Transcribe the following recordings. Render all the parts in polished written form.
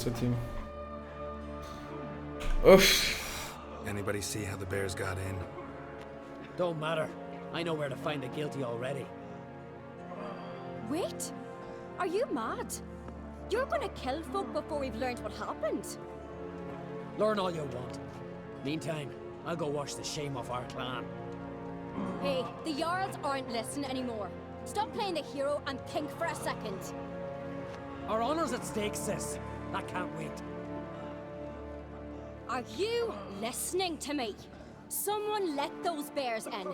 satayım. Öf. Anybody see how the bears got in? Don't matter. I know where to find the guilty already. Wait! Are you mad? You're gonna kill folk before we've learned what happened. Learn all you want. Meantime, I'll go wash the shame off our clan. Hey, the Jarls aren't listening anymore. Stop playing the hero and think for a second. Our honor's at stake, sis. That can't wait. Are you listening to me? Someone let those bears in.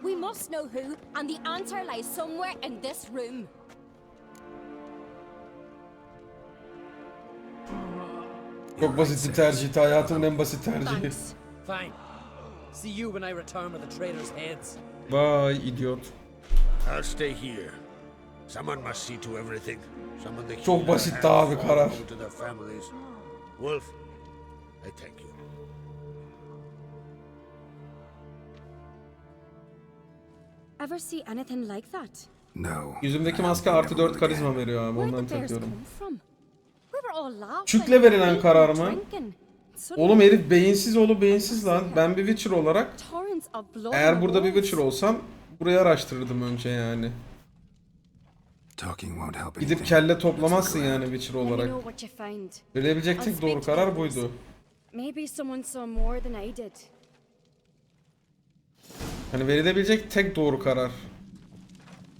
We must know who, and the answer lies somewhere in this room. Çok basit bir tercihti. Hayatımın en basit tercihi. Thanks. Fine. See you when I return with the traitors' heads. Vay idiot. I'll stay here. Someone must see to everything. Someone the Çok basitti abi karar. to their families. Wolf, I thank you. Ever see anything like that? No. Yüzümdeki maske artı 4 karizma veriyor abi. Where'd Ondan the bears takıyorum. come from? We were all laughing. Çükle verilen eating, karar mı? drinking. Suddenly, Oğlum herif beyinsiz oğlu beyinsiz lan. Ben bir Witcher olarak torrents of blood eğer in burada bir the Witcher walls. olsam burayı araştırırdım önce yani. Talking won't help Gidip anything. kelle toplamazsın yani Witcher Let me olarak. know what you find. Verilebilecek tek doğru karar buydu. Maybe someone saw more than I did. Hani verilebilecek tek doğru karar.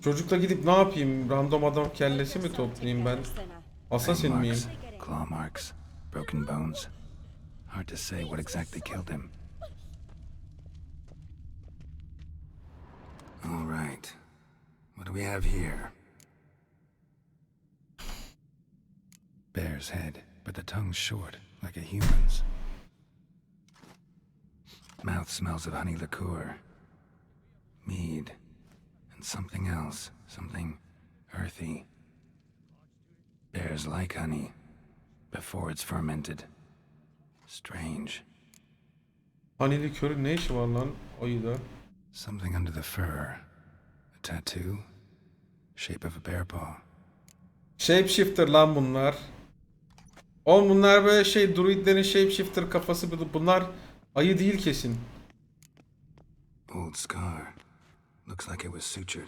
Çocukla gidip ne yapayım? Random adam kellesi mi toplayayım ben? Assassin Fang miyim? marks, claw marks, broken bones. Hard to say what exactly killed him. All right. What do we have here? Bear's head, but the tongue's short, like a human's. Mouth smells of honey liqueur. Mead. And something else. Something earthy. Bears like honey. Before it's fermented. Strange. Hani likörün ne işi var lan ayıda? Something under the fur. A tattoo. Shape of a bear paw. Shapeshifter lan bunlar. Oğlum bunlar böyle şey druidlerin shapeshifter kafası, bunlar ayı değil kesin. Old scar. Looks like it was sutured.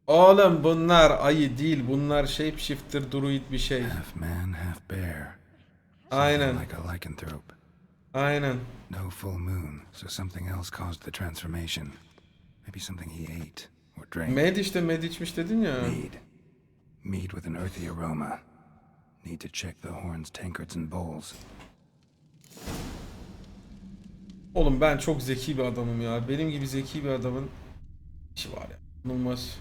Oğlum bunlar ayı değil, bunlar shapeshifter druid bir şey. Half man, half bear. Aynen. Something like a lycanthrope. Aynen. No full moon, so something else caused the transformation. Maybe something he ate or drank. Med işte, med içmiş dedin ya. Mead. Mead with an earthy aroma. Need to check the horns, tankards, and bowls. Oğlum ben çok zeki bir adamım ya. Benim gibi zeki bir adamın işi var ya. İnanılmaz.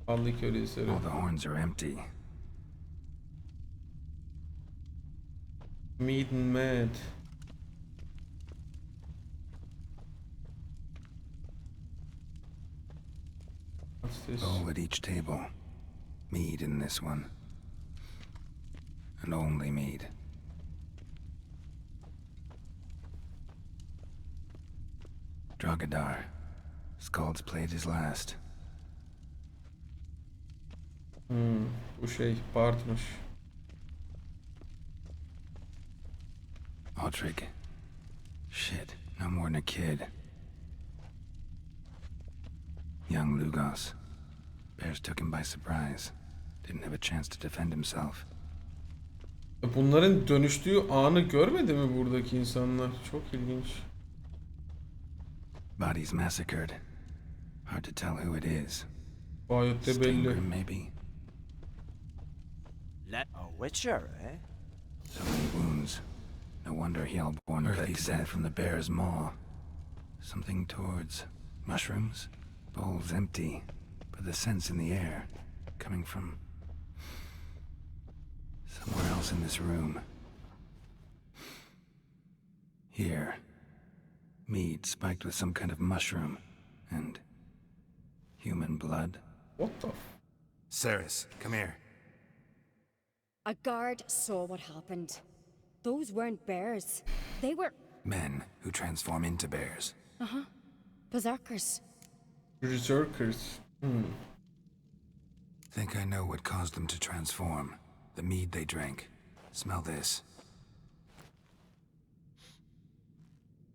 Vallahi öyle eseri. All the horns are empty. Mead and med. What's this? Bowl at each table. Mead in this one. And only mead. Drogadar. Skald's played his last. Bu şey partmış. Aldrich. Shit, no more than a kid. Young Lugos. Bears took him by surprise. Didn't have a chance to defend himself. Bunların dönüştüğü anı görmedi mi buradaki insanlar? Çok ilginç. Bodies massacred. Hard to tell who it is. Gayet de belli. Stingrim, maybe. Let a witcher, eh? So many wounds. No wonder Hellborn plagues that from the bear's maw. Something towards mushrooms. Bowls empty, but the scents in the air coming from somewhere else in this room. Here. Mead spiked with some kind of mushroom. And human blood. What the f... Ceres, come here. A guard saw what happened. Those weren't bears. They were Men who transform into bears. berserkers. Berserkers. Think I know what caused them to transform. The mead they drank. Smell this.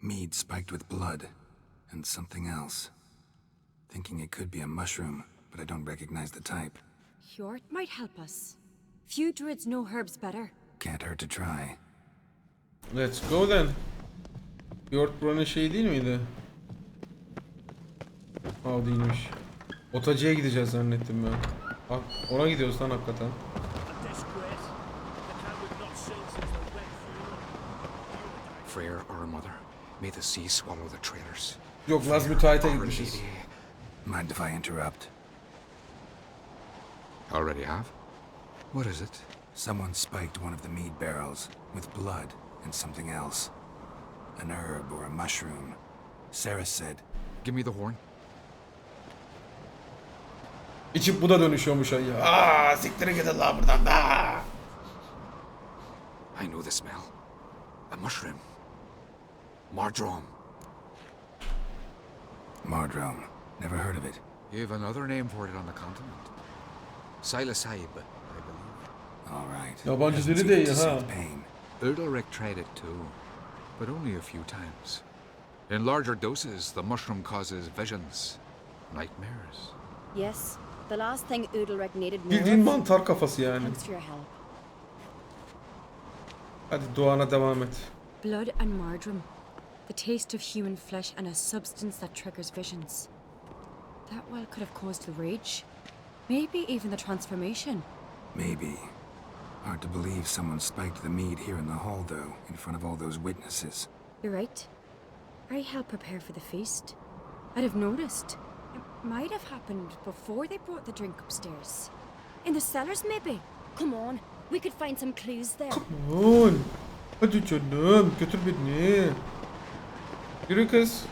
Mead spiked with blood. And something else. Thinking it could be a mushroom, but I don't recognize the type. Hjort might help us. Few druids know herbs better. Can't hurt to try. Let's go then. Yoğurt buranın şeyi değil miydi? Aa değilmiş. Otacıya gideceğiz zannettim ben. Bak ona gidiyoruz lan hakikaten. Freyr or her mother, may the sea swallow the traitors. Yok Laz müteahhite gitmişiz. Mind if I interrupt? Already have? What is it? Someone spiked one of the mead barrels with blood and something else. An herb or a mushroom. Sarah said, Give me the horn. İçip bu da dönüşüyormuş ayı. Aaa siktirin gidin lan buradan da. I know the smell. A mushroom. Mardrome. Mardrome. Never heard of it. You've another name for it on the continent. Psilocybe, I believe. All right. Yabancı Doesn't dili seem değil to ha. soothe pain. Udalric tried it too, but only a few times. In larger doses, the mushroom causes visions, nightmares. Yes, the last thing Udalric needed more Bildiğin of. mantar kafası yani. Thanks for your help. Hadi duana devam et. Blood and marjoram. The taste of human flesh and a substance that triggers visions. That well could have caused the rage. Maybe even the transformation. Maybe. Hard to believe someone spiked the mead here in the hall, though, in front of all those witnesses. You're right. I helped prepare for the feast. I'd have noticed. It might have happened before they brought the drink upstairs. In the cellars, maybe. Come on, we could find some clues there. Aman. Hadi canım götür beni. Yürü kız.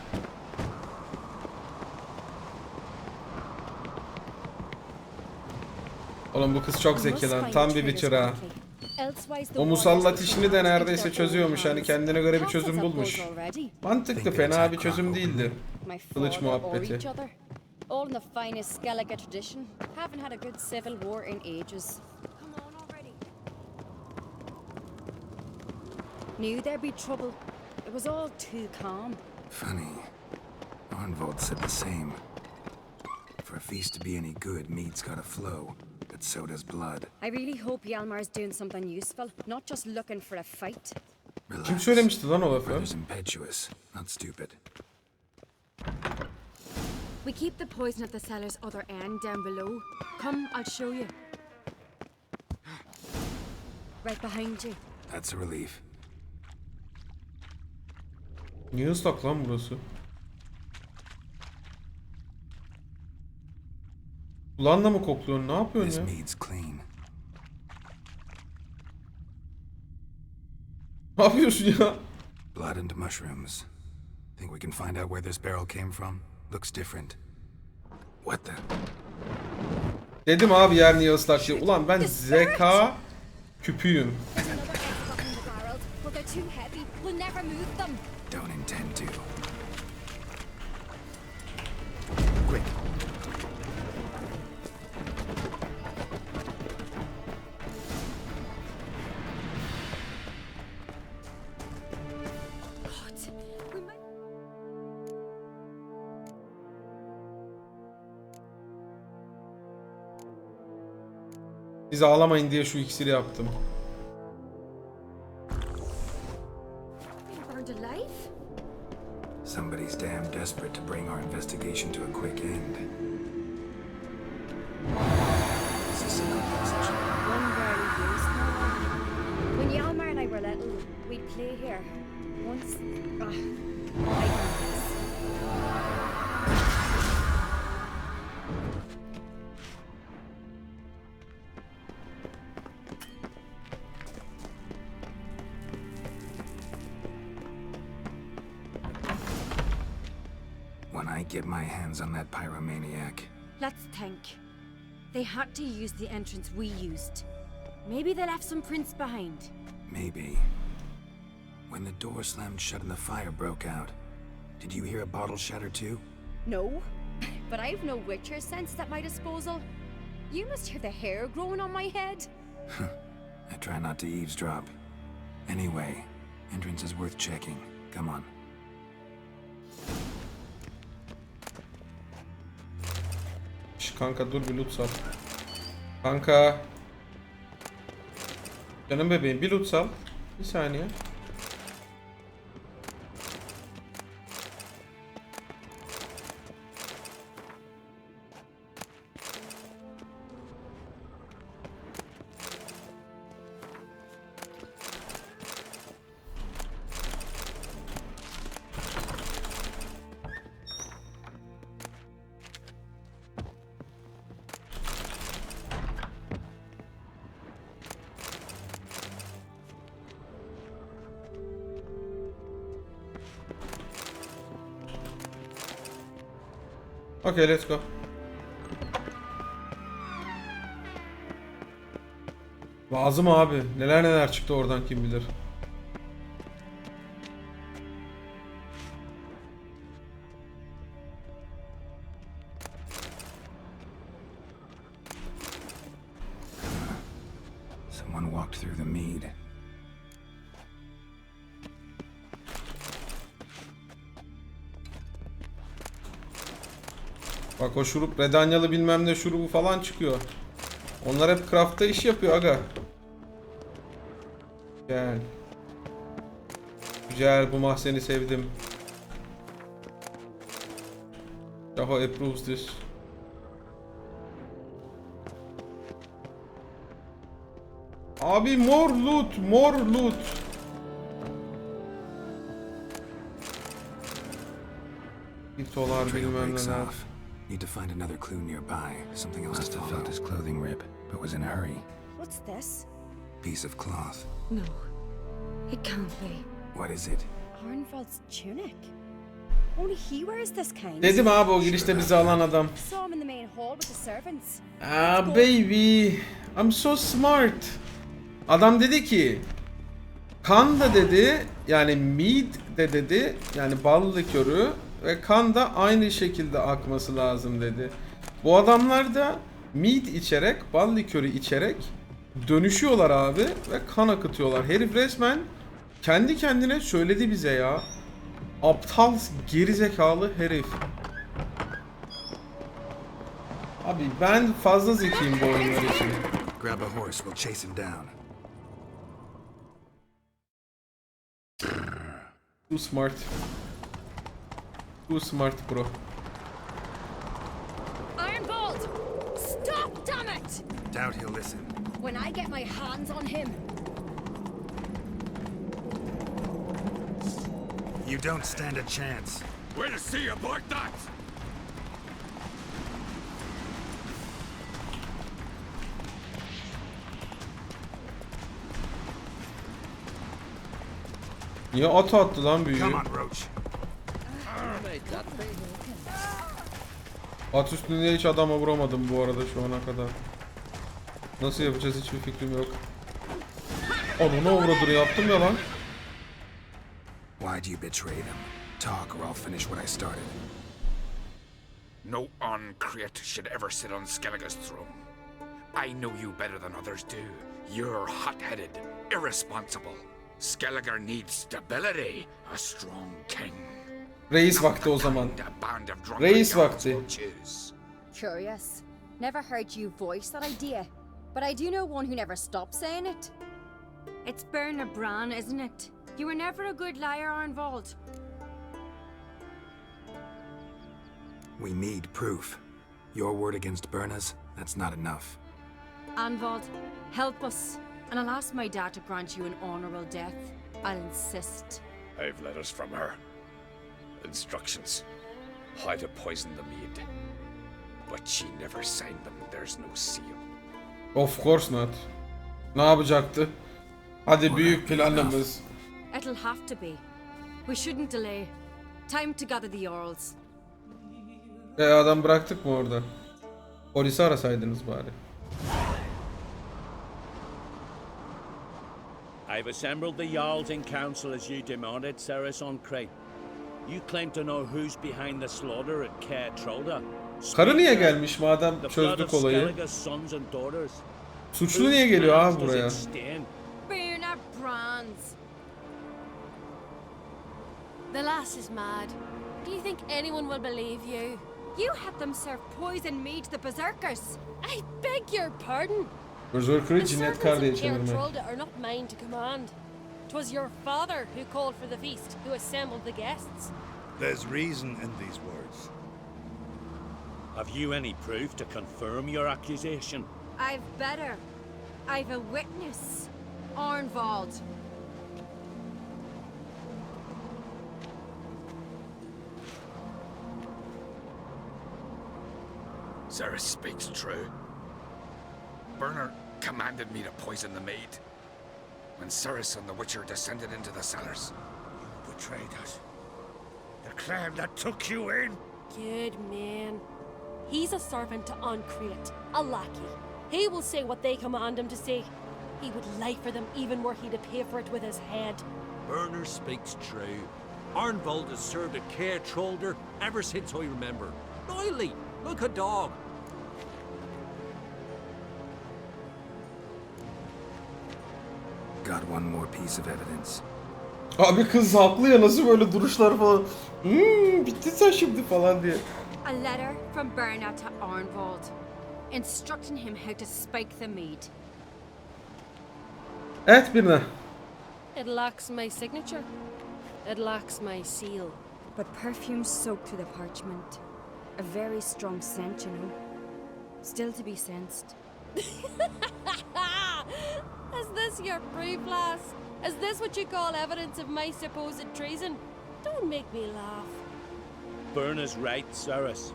Oğlum bu kız çok zeki lan. Tam bir Witcher ha. O musallat işini de neredeyse çözüyormuş. Hani kendine göre bir çözüm bulmuş. Mantıklı, fena bir çözüm değildi. Kılıç muhabbeti. All in the finest Skellige tradition. Haven't had a good civil war in ages. Come on already. Knew there'd be trouble. It was all too calm. Funny. Arnvold said the same. For a feast to be any good, mead's gotta flow, but so does blood. I really hope Hjalmar's doing something useful, not just looking for a fight. Relax. Kim söylemişti lan o lafı? Brother's impetuous, not stupid. We keep the poison at the cellar's other end down below. Come, I'll show you. Right behind you. That's a relief. Niye ıslak lan burası? Kulağınla mı kokluyorsun? Ne This yapıyorsun ya? mead's clean. Ne yapıyorsun ya? Blood and mushrooms. Think we can find out where this barrel came from? Looks different. What the? Dedim abi yer niye ıslak diye. Ulan ben zeka küpüyüm. There's another egg stuck in the barrels, but they're too heavy. We'll never move them. Don't intend to. Quick. God, we might... Siz ağlamayın diye şu iksiri yaptım. Been burned alive? Somebody's damn desperate to bring our investigation to a quick end. Is this an message? One very used. When Hjalmar and I were little, we'd play here. Once, I can guess. When I get my hands on that pyromaniac, Let's think. They had to use the entrance we used. Maybe they left some prints behind. maybe. When the door slammed shut and the fire broke out, did you hear a bottle shatter too? No, but I've no Witcher sense at my disposal. You must hear the hair growing on my head. I try not to eavesdrop. Anyway, entrance is worth checking. Come on. Şş, kanka dur bir loot sal. Kanka. Canım bebeğim bir loot sal. Bir saniye. Okay, let's go. Lazım abi. Neler neler çıktı oradan kim bilir. Someone walked through the mead. Bak o şurup, redanyalı bilmem ne şurubu falan çıkıyor. Onlar hep craft'ta iş yapıyor aga. Güzel. Güzel, bu mahzeni sevdim. Daha approves this. Abi mor loot, mor loot. $1 Trail bilmem breaks neler. off. Need to find another clue nearby. Something else must have felt his clothing rip, but was in a hurry. What's this? Piece of cloth. No, it can't be. What is it? Arnvald's tunic. Only he wears this kind. Dedim abi o girişte bizi alan adam. Saw him in the main hall with the servants. Ah baby, I'm so smart. Adam dedi ki, kan da dedi, yani mead de dedi, yani bal likörü ve kan da aynı şekilde akması lazım dedi. Bu adamlar da mead içerek, bal likörü içerek dönüşüyorlar abi ve kan akıtıyorlar. Herif resmen kendi kendine söyledi bize ya. Aptal, gerizekalı herif. Abi ben fazla zekiyim bu oyunlar için. Grab a horse, we'll chase him down. Too smart. Too smart bro. Ironbolt! Stop, damn it! Doubt he'll listen. When I get my hands on him. You don't stand a chance. Where to see aboard that? Niye at attı lan büyüğü? Come on, Roach. At üstünde hiç adama vuramadım bu arada şu ana kadar. Nasıl yapacağız hiçbir fikrim yok. Onu uğradır yaptım ya lan. Why'd you betray them? Talk or I'll finish what I started. No uncreate should ever sit on Skellige's throne. I know you better than others do. You're hot-headed, irresponsible. Skellige needs stability, a strong king. Reis vakti o zaman. A band of drunken Reis girls vakti. will choose. Curious. Never heard you voice that idea. But I do know one who never stops saying it. It's Berna Bran, isn't it? You were never a good liar, Arnvald. We need proof. Your word against Berna's, that's not enough. Arnvald, help us, and I'll ask my dad to grant you an honorable death. I'll insist. I've letters from her. Instructions. How to poison the mead. But she never signed them. There's no seal. Of course not. Ne yapacaktı? Hadi büyük planımız. It'll have to be. We shouldn't delay. Time to gather the Jarls. Adam bıraktık mı orada? Polisi arasaydınız bari. I've assembled the Jarls in council as you demanded, Ceres on Crate. You claim to know who's behind the slaughter at Caer Trolda. Karı niye gelmiş madem The blood çözdük of olayı? Skellige's sons and daughters. Suçlu niye geliyor abi buraya? Burner Brands. The lass is mad. Do you think anyone will believe you? You had them serve poison mead to the berserkers. I beg your pardon. Berserker'ı The cinnet servants kar diye in Caer çevirmek. Trolda are not mine to command. 'Twas your father who called for the feast, who assembled the guests. There's reason in these words. Have you any proof to confirm your accusation? I've better. I've a witness. Arnvald. Ceres speaks true. Burner commanded me to poison the maid. When Ceres and the Witcher descended into the cellars. You betrayed us. The clan that took you in. Good man. He's a servant to Ancreate, a lackey. He will say what they command him to say. He would lie for them even were he to pay for it with his head. Burner speaks true. Arnvald has served at Caer Trolder ever since I remember. Noily, look a dog. Got one more piece of evidence. Abi kız haklı ya, nasıl böyle duruşlar falan. Bitti sen şimdi falan diye. A letter from Berna to Arnvald, instructing him how to spike the mead. Evet birine. It lacks my signature. It lacks my seal. But perfume soaked through the parchment. A very strong scent, you know. Still to be sensed. Is this your proof, lass? Is this what you call evidence of my supposed treason? Don't make me laugh. Burner's right, Ceres.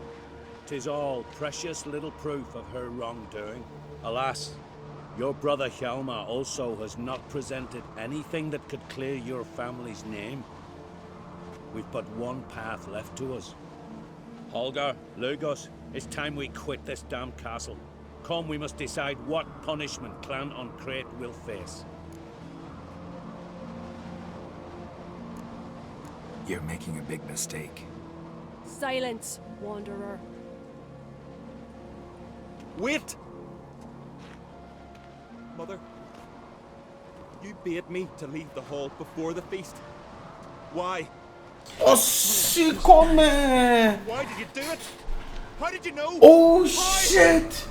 'Tis all precious little proof of her wrongdoing. Alas, your brother Hjalmar also has not presented anything that could clear your family's name. We've but one path left to us. Holger, Lugos, it's time we quit this damn castle. Come, we must decide what punishment Clan Ancreate will face. You're making a big mistake. Silence, wanderer. Wait! Mother, you bade me to leave the hall before the feast. Why? Osikome! Why did you do it? How did you know? Oh shit!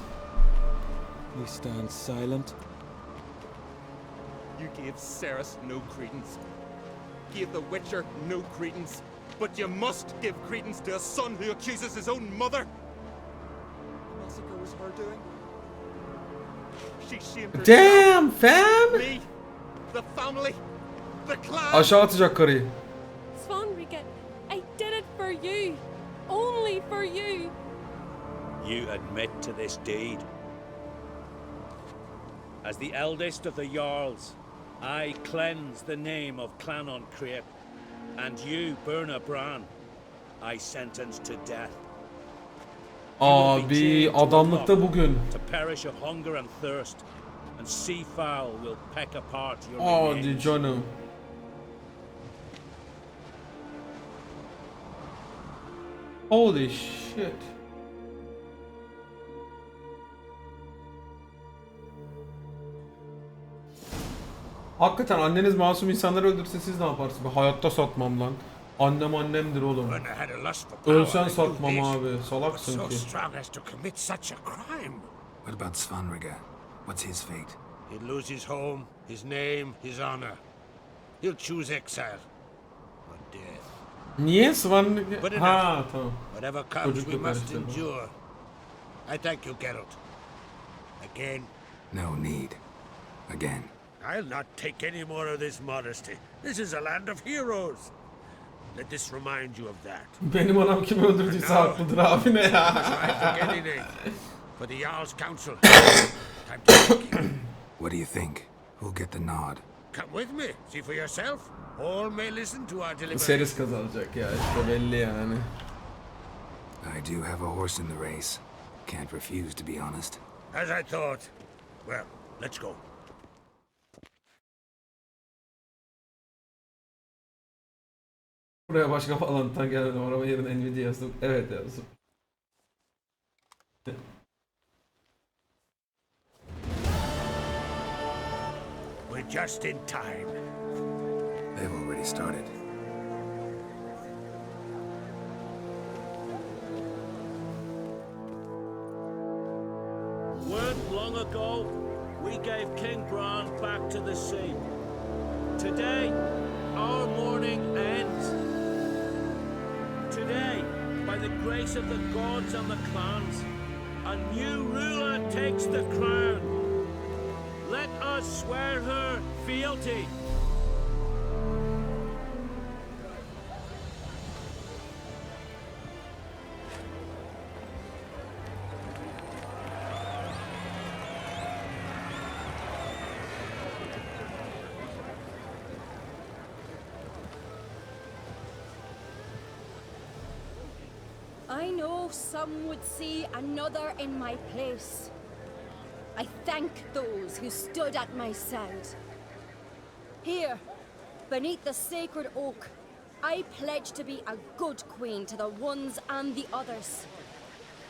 You stand silent. You gave Ceres no credence. Gave the Witcher no credence. But you must give credence to a son who accuses his own mother. The massacre was her doing. She shamed herself. Damn fam! Me, the family, the clan. Aşağı atacak karıyı. Svanrika, I did it for you. Only for you. You admit to this deed. As the eldest of the Jarls, I cleanse the name of Clan Ancreate, and you, Burner Bran, I sentence to death. Abi adamlıkta bugün. To perish of hunger and thirst, and seafowl will peck apart your Hadi remains. canım. Holy shit. Hakikaten anneniz masum insanları öldürse siz ne yaparsınız? Ben hayatta satmam lan. Annem annemdir oğlum. Ölsen satmam abi. Salaksın ki. What about Svanrika? What's his fate? He'd lose his home, his name, his honor. He'll choose exile or death. Niye Svan... But enough. Ha tamam. Whatever comes, we Çocukla must karıştırma. endure. I thank you, Geralt. Again. No need. Again. I'll not take any more of this modesty. This is a land of heroes. Let this remind you of that. Benim anam kim öldürdüyse haklıdır abi ne ya. For the Jarl's Council. Time to speak. What do you think? Who'll get the nod? Come with me. See for yourself. All may listen to our deliberations. Seris kazanacak ya işte belli yani. I do have a horse in the race. Can't refuse, to be honest. As I thought. Well, let's go. Buraya başka falantan gelmedim. Araba yerine Nvidia yazdım. Evet yazdım. We're just in time. They've already started. Weren't long ago, we gave King Bran back to the sea. Today, our mourning ends. Today, by the grace of the gods and the clans, a new ruler takes the crown. Let us swear her fealty. I know some would see another in my place. I thank those who stood at my side. Here, beneath the sacred oak, I pledge to be a good queen to the ones and the others.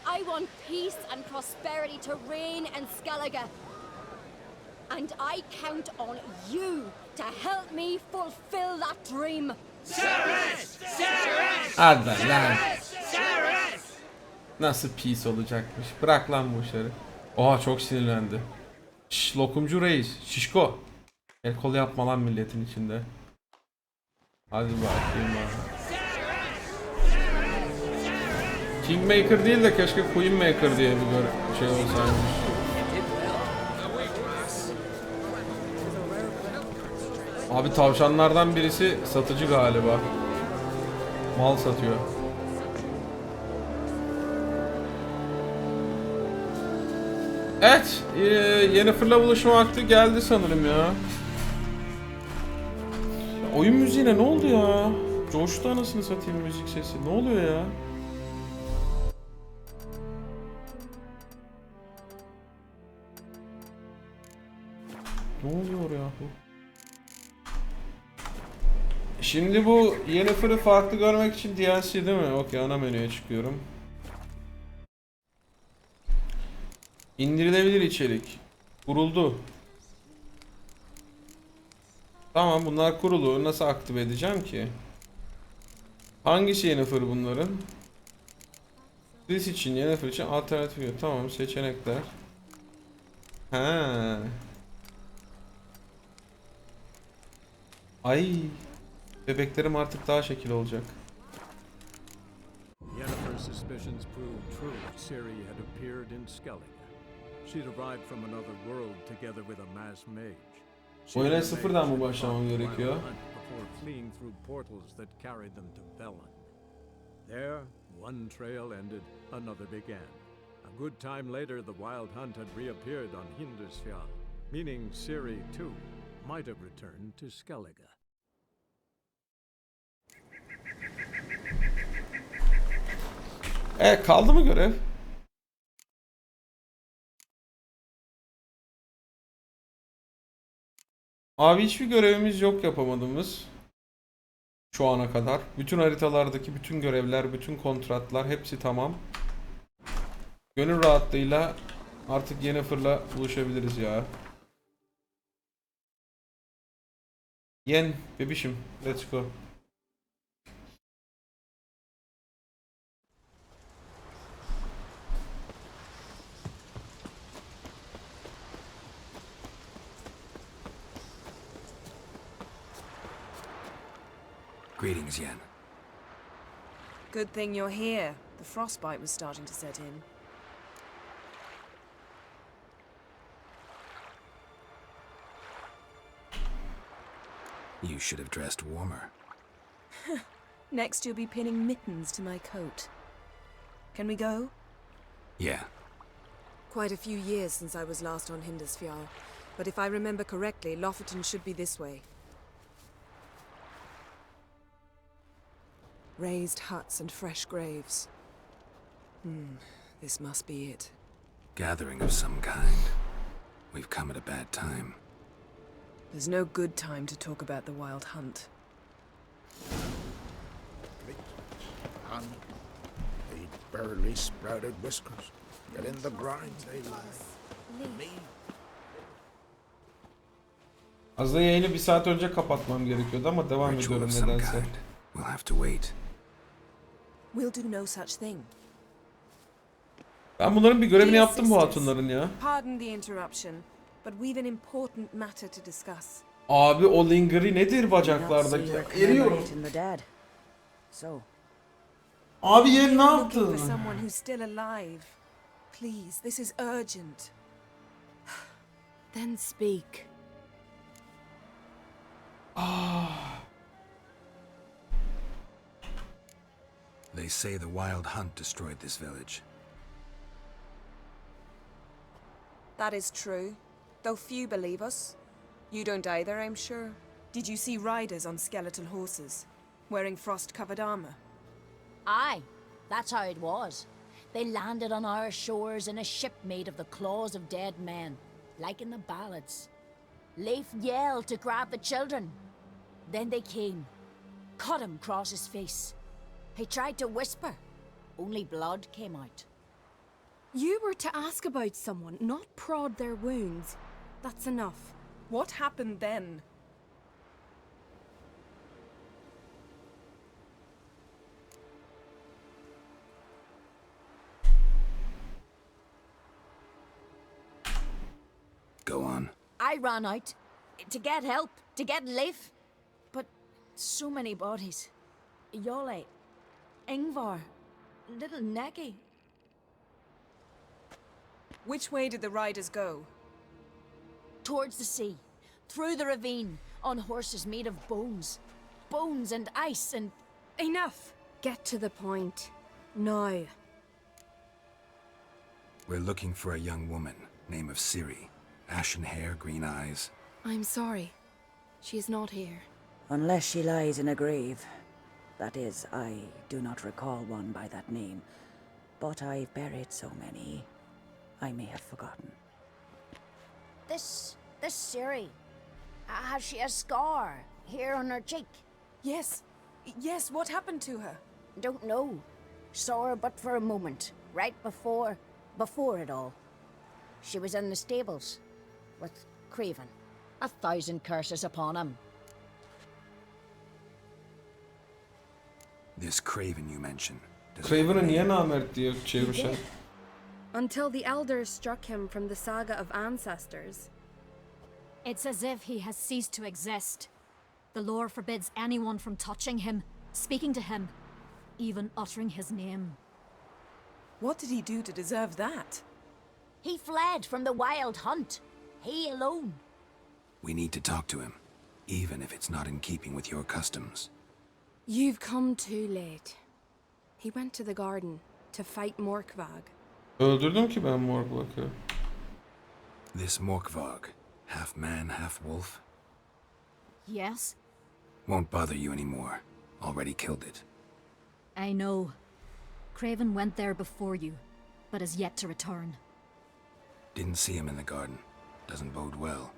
I want peace and prosperity to reign in Skellige. And I count on you to help me fulfill that dream. Ceres! Ceres! Hadi lan. Ceres! Nasıl peace olacakmış? Bırak lan bu işleri. Oha çok sinirlendi. Şş, lokumcu reis. Şişko. El kol yapma lan milletin içinde. Hadi bakayım abi. Kingmaker değil de keşke Queenmaker diye bir şey olsaymış. Abi tavşanlardan birisi satıcı galiba. Mal satıyor. Evet, Yennefer'la buluşma vakti geldi sanırım ya. Oyun müziğine ne oldu ya? Coştu anasını satayım müzik sesi. Ne oluyor ya? Ne oluyor ya bu? Şimdi bu Yennefer'ı farklı görmek için DLC değil mi? Okey, ana menüye çıkıyorum. İndirilebilir içerik. Kuruldu. Tamam, bunlar kurulu. Nasıl aktive edeceğim ki? Hangisi Yennefer bunların? Chris için, Yennefer için alternatif yok. Tamam, seçenekler. Ha. Ay. Bebeklerim artık daha şekil olacak. Yennefer's suspicions proved true. Ciri had appeared in Skellige. She'd arrived from another world together with a masked mage. Oyuna sıfırdan mı başlamam gerekiyor? Before fleeing through portals that carried them to Velen. There, one trail ended, another began. A good time later, the wild hunt had reappeared on Hindersfjall, meaning Ciri too might have returned to Skellige. Kaldı mı görev? Abi hiçbir görevimiz yok yapamadığımız. Şu ana kadar. Bütün haritalardaki bütün görevler, bütün kontratlar hepsi tamam. Gönül rahatlığıyla artık Yennefer'la buluşabiliriz ya. Yen bebişim, let's go. Greetings, Yen. Good thing you're here. The frostbite was starting to set in. You should have dressed warmer. Next you'll be pinning mittens to my coat. Can we go? Yeah. Quite a few years since I was last on Hindersfjall, but if I remember correctly, Lofoten should be this way. Raised huts and fresh graves. This must be it. Gathering of some kind. We've come at a bad time. There's no good time to talk about the wild hunt. On the barely sprouted whiskers. Get in the grind, they lie. Me. Aslında yayını 1 saat önce kapatmam gerekiyordu ama devam Ritual ediyorum of some nedense. kind. We'll have to wait. We'll do no such thing. Ben bunların bir görevini Dear yaptım bu sisters, hatunların ya. Pardon the interruption, but we've an important matter to discuss. Abi o lingeri nedir bacaklardaki? Eriyorum. So, Abi yer ne Looking for yaptın? someone who's still alive. Please, this is urgent. Then speak. They say the wild hunt destroyed this village. That is true, though few believe us. You don't either, I'm sure. Did you see riders on skeletal horses, wearing frost-covered armor? Aye, that's how it was. They landed on our shores in a ship made of the claws of dead men, like in the ballads. Leif yelled to grab the children. Then they came, cut him across his face. He tried to whisper, only blood came out. You were to ask about someone, not prod their wounds. That's enough. What happened then? Go on. I ran out to get help, to get Leif. But so many bodies. Yole, Ingvar, little Neki. Which way did the riders go? Towards the sea, through the ravine, on horses made of bones. Bones and ice and... Enough! Get to the point. Now. We're looking for a young woman, name of Ciri. Ashen hair, green eyes. I'm sorry. She is not here. Unless she lies in a grave. That is, I do not recall one by that name. But I've buried so many, I may have forgotten. This Ciri, has she a scar here on her cheek? Yes, what happened to her? Don't know. Saw her but for a moment, right before it all. She was in the stables with Craven. 1,000 curses upon him. This Craven you mentioned. Craven'ı niye namert diye çevirmişler? Until the elders struck him from the saga of ancestors. It's as if he has ceased to exist. The lore forbids anyone from touching him, speaking to him, even uttering his name. What did he do to deserve that? He fled from the wild hunt. He alone. We need to talk to him, even if it's not in keeping with your customs. You've come too late. He went to the garden to fight Morkvag. Öldürdüm ki ben Morkvag'ı. This Morkvag, half man, half wolf, Yes, won't bother you anymore. Already killed it. I know. Craven went there before you, but is yet to return. Didn't see him in the garden. Doesn't bode well.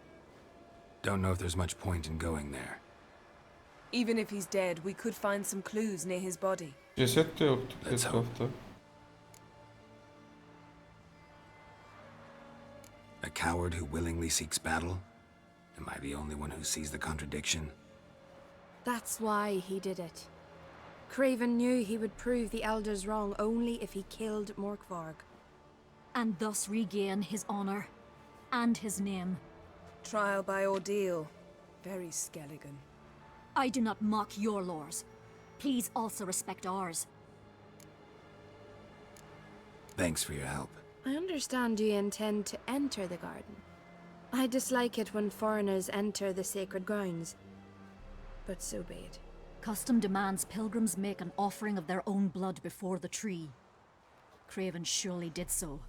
Don't know if there's much point in going there. Even if he's dead, we could find some clues near his body. Ceset de yoktu etrafta. A coward who willingly seeks battle? Am I the only one who sees the contradiction? That's why he did it. Craven knew he would prove the elders wrong only if he killed Morkvarg. And thus regain his honor and his name. Trial by ordeal. Very Skelligan. I do not mock your laws. Please also respect ours. Thanks for your help. I understand you intend to enter the garden. I dislike it when foreigners enter the sacred grounds. But so be it. Custom demands pilgrims make an offering of their own blood before the tree. Craven surely did so.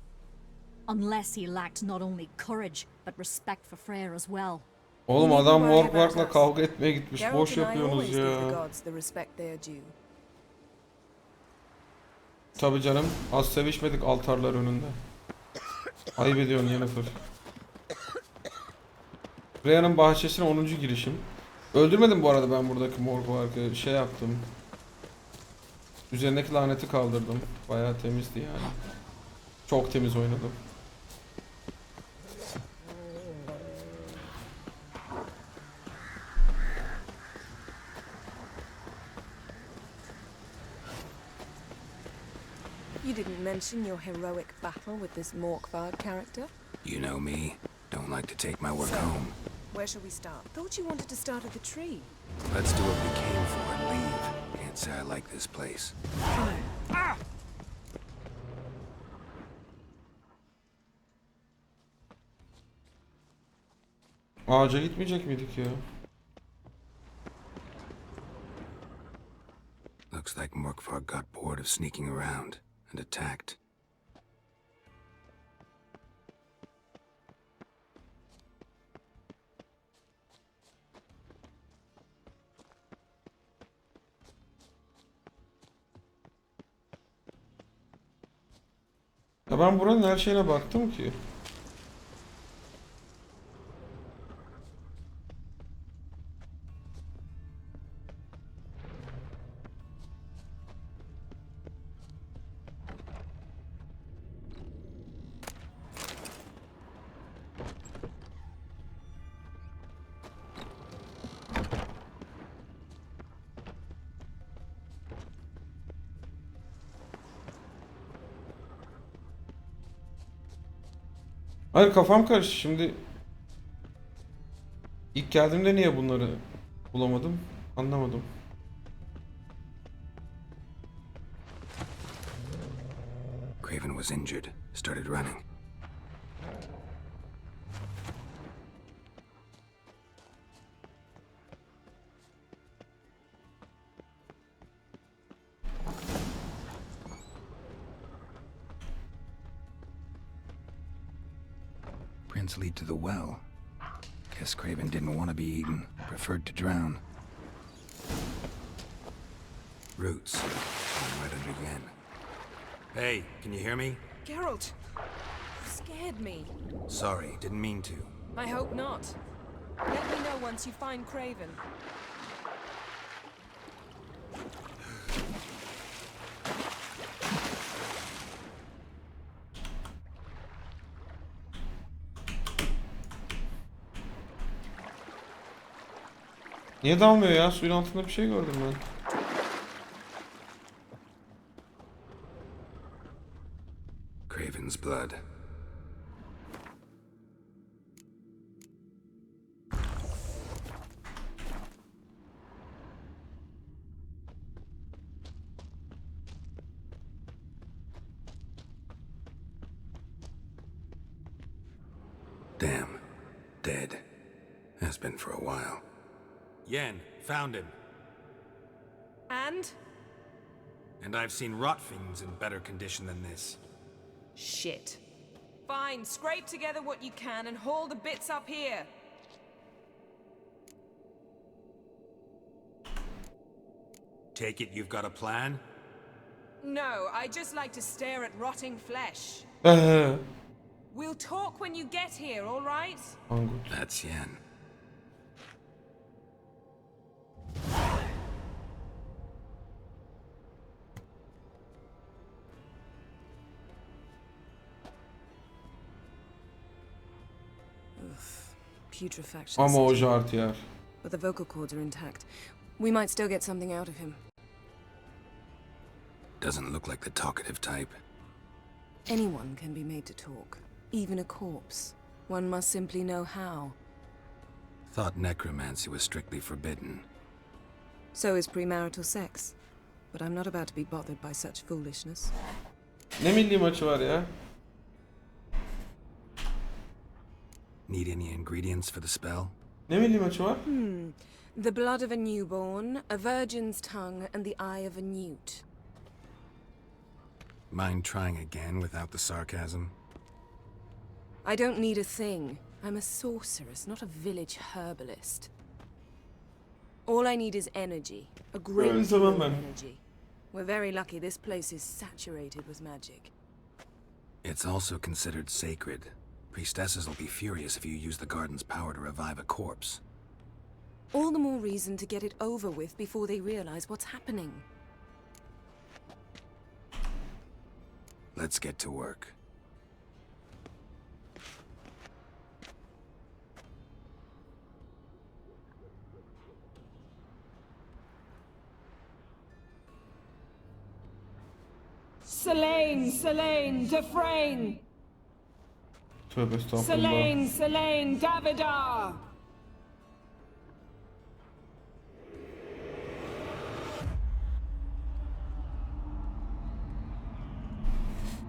Unless he lacked not only courage, but respect for Freyr as well. Oğlum adam Morkvarg'la kavga etmeye gitmiş. Boş yapıyorsunuz ya. Tabii canım. Az sevişmedik altarlar önünde. Ayıp ediyorsun Yennefer. Rhea'nın bahçesine 10. girişim. Öldürmedim bu arada ben buradaki Morkvarg'ı. Şey yaptım. Üzerindeki laneti kaldırdım. Bayağı temizdi yani. Çok temiz oynadım. You didn't mention your heroic battle with this Morkvard character. You know me. Don't like to take my work home. Where shall we start? Thought you wanted to start at the tree. Let's do what we came for and leave. Can't say I like this place. Ağaca gitmeyecek miydik ya? Looks like Morkvar got bored of sneaking around and attacked. Ya ben buranın her şeyine baktım ki. Hayır, kafam karıştı şimdi. İlk geldiğimde niye bunları bulamadım? Anlamadım. Craven was injured. Started running. Prints lead to the well. Guess Craven didn't want to be eaten. Preferred to drown. Roots. Right under Yen. Hey, can you hear me? Geralt, you scared me. Sorry, didn't mean to. I hope not. Let me know once you find Craven. Niye dalmıyor ya? Suyun altında bir şey gördüm ben. Craven's blood. Damn. Dead. Has been for a while. Yen, found him. And? And I've seen rot fiends in better condition than this. Shit. Fine, scrape together what you can and haul the bits up here. Take it you've got a plan? No, I just like to stare at rotting flesh. We'll talk when you get here, all right? That's Yen. Putrefaction. Ama o Jartier. But the vocal cords are intact. We might still get something out of him. Doesn't look like the talkative type. Anyone can be made to talk. Even a corpse. One must simply know how. Thought necromancy was strictly forbidden. So is premarital sex. But I'm not about to be bothered by such foolishness. Ne milli maçı var ya? Need any ingredients for the spell? Ne milli maçı var? The blood of a newborn, a virgin's tongue, and the eye of a newt. Mind trying again without the sarcasm? I don't need a thing. I'm a sorceress, not a village herbalist. All I need is energy. A great deal of energy. We're very lucky this place is saturated with magic. It's also considered sacred. Priestesses will be furious if you use the garden's power to revive a corpse. All the more reason to get it over with before they realize what's happening. Let's get to work. Selene, Selene, Dufresne. Tövbe estağfurullah. Selene, Selene, Davida.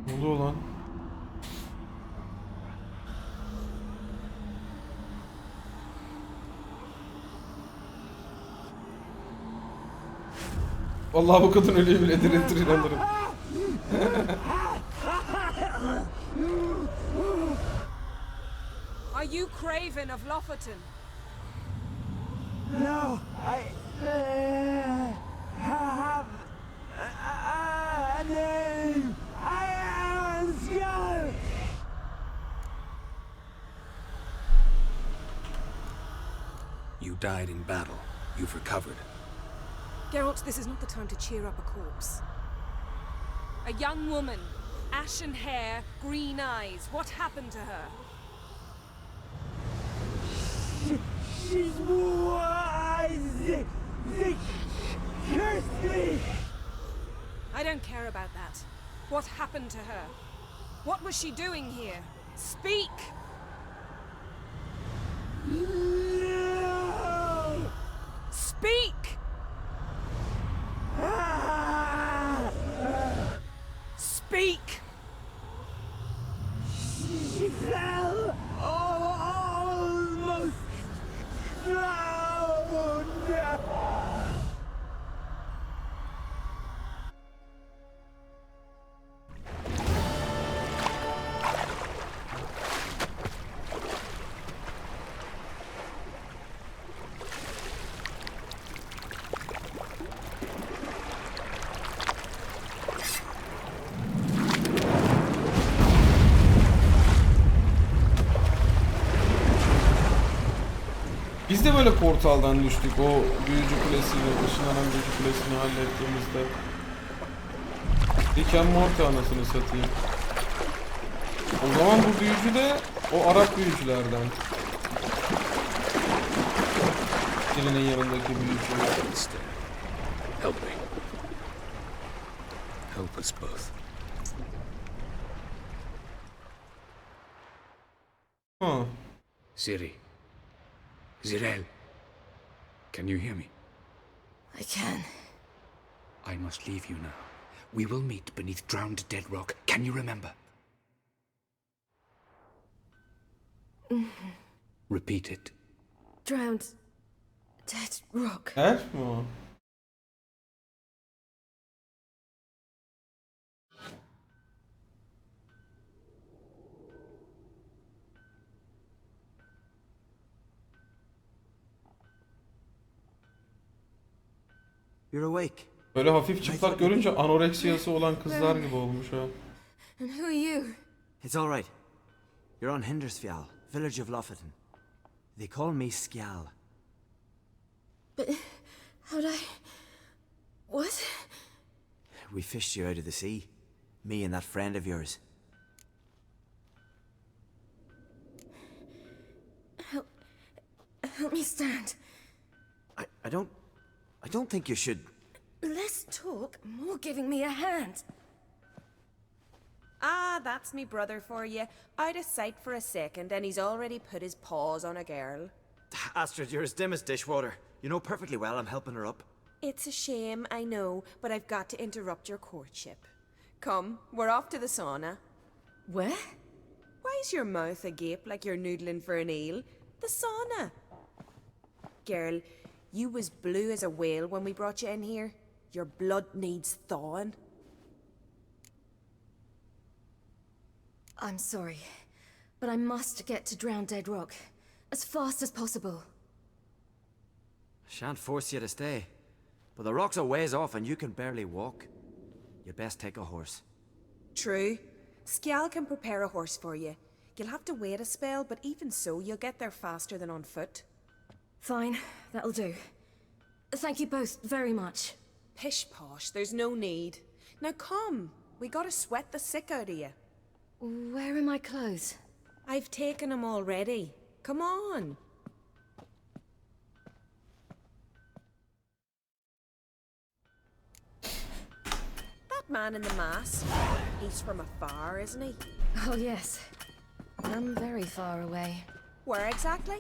Ne oluyor lan? Vallahi bu kadın ölüyü bile diriltir inanırım. Are you Craven of Lofferton? No, I have a name. I am Skull. You died in battle. You've recovered. Geralt, this is not the time to cheer up a corpse. A young woman, ashen hair, green eyes. What happened to her? She's wise. They cursed me. I don't care about that. What happened to her? What was she doing here? Speak! No! Speak! Speak! She fell almost drowned. Biz de böyle portaldan düştük o büyücü kulesiyle, ışınlanan büyücü kulesini hallettiğimizde. Rick and Morty anasını satayım. O zaman bu büyücü de o Arap büyücülerden. Birinin yanındaki büyücü. Help me. Help us both. Huh. Ciri. Zirel. Can you hear me? I can. I must leave you now. We will meet beneath drowned dead rock. Can you remember? Repeat it. Drowned. Dead rock. Elf mi o? You're awake. Böyle hafif çıplak görünce anoreksiyası olan kızlar gibi olmuş ha. And who are you? It's all right. You're on Hindersfjall, village of Lofferton. They call me Skjal. But how'd I... What? We fished you out of the sea. Me and that friend of yours. Help me stand. I don't think you should... Less talk, more giving me a hand. Ah, that's me brother for you. Out of sight for a second, and he's already put his paws on a girl. Astrid, you're as dim as dishwater. You know perfectly well I'm helping her up. It's a shame, I know, but I've got to interrupt your courtship. Come, we're off to the sauna. Where? Why's your mouth agape like you're noodling for an eel? The sauna. Girl, you was blue as a whale when we brought you in here. Your blood needs thawing. I'm sorry, but I must get to Drowned Dead Rock as fast as possible. Shan't force you to stay. But the rock's a ways off and you can barely walk. You'd best take a horse. True. Skjal can prepare a horse for you. You'll have to wait a spell, but even so, you'll get there faster than on foot. Fine, that'll do. Thank you both very much. Pish-posh, there's no need. Now come, we gotta sweat the sick out of you. Where are my clothes? I've taken them already. Come on. That man in the mask. He's from afar, isn't he? Oh, yes. From very far away. Where exactly?